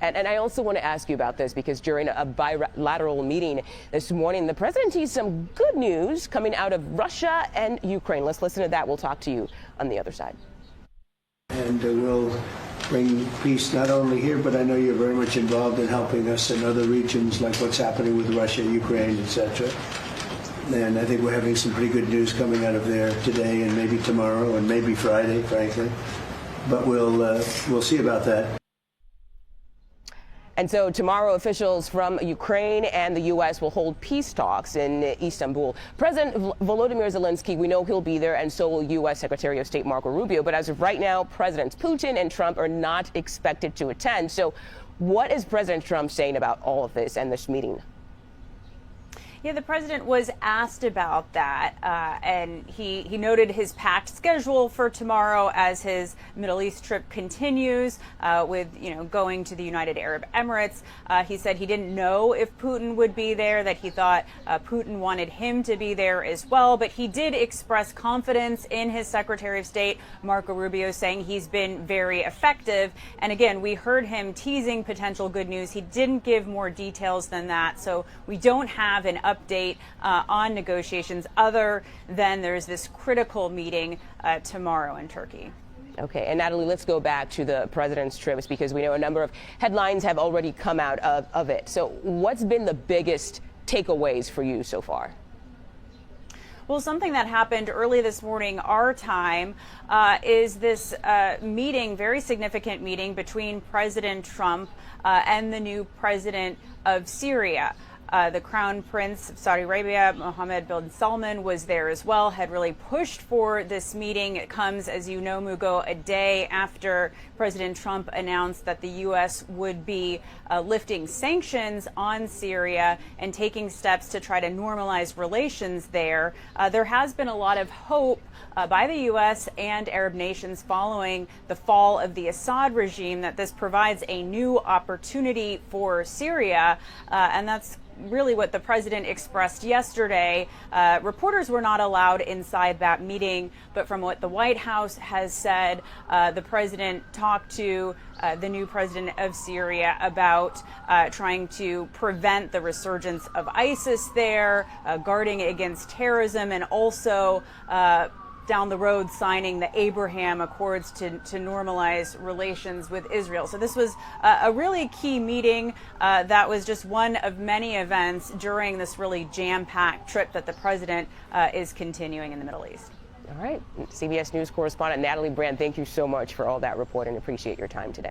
And I also want to ask you about this because during a bilateral meeting this morning, the president teased some good news coming out of Russia and Ukraine. Let's listen to that. We'll talk to you on the other side. And we'll bring peace not only here, but I know you're very much involved in helping us in other regions, like what's happening with Russia, Ukraine, etc. And I think we're having some pretty good news coming out of there today and maybe tomorrow and maybe Friday, frankly. But we'll see about that. And so tomorrow, officials from Ukraine and the U.S. will hold peace talks in Istanbul. President Volodymyr Zelensky, we know he'll be there, and so will U.S. Secretary of State Marco Rubio. But as of right now, Presidents Putin and Trump are not expected to attend. So what is President Trump saying about all of this and this meeting? Yeah, the president was asked about that, and he noted his packed schedule for tomorrow as his Middle East trip continues, with going to the United Arab Emirates. He said he didn't know if Putin would be there, that he thought Putin wanted him to be there as well, but he did express confidence in his Secretary of State, Marco Rubio, saying he's been very effective. And again, we heard him teasing potential good news. He didn't give more details than that, so we don't have an update on negotiations other than there's this critical meeting tomorrow in Turkey. Okay, and Natalie, let's go back to the president's trips because we know a number of headlines have already come out of it. So what's been the biggest takeaways for you so far? Well, something that happened early this morning, our time, is this meeting, very significant meeting between President Trump and the new president of Syria. The Crown Prince of Saudi Arabia, Mohammed bin Salman, was there as well, had really pushed for this meeting. It comes, as you know, Mugo, a day after President Trump announced that the U.S. would be lifting sanctions on Syria and taking steps to try to normalize relations there. There has been a lot of hope by the U.S. and Arab nations following the fall of the Assad regime that this provides a new opportunity for Syria, and that's really what the president expressed yesterday. Reporters were not allowed inside that meeting, but from what the White House has said, the president talked to the new president of Syria about trying to prevent the resurgence of ISIS there, guarding against terrorism, and also down the road signing the Abraham Accords to normalize relations with Israel. So this was a really key meeting. That was just one of many events during this really jam-packed trip that the president is continuing in the Middle East. All right. CBS News correspondent Natalie Brand, thank you so much for all that reporting. Appreciate your time today.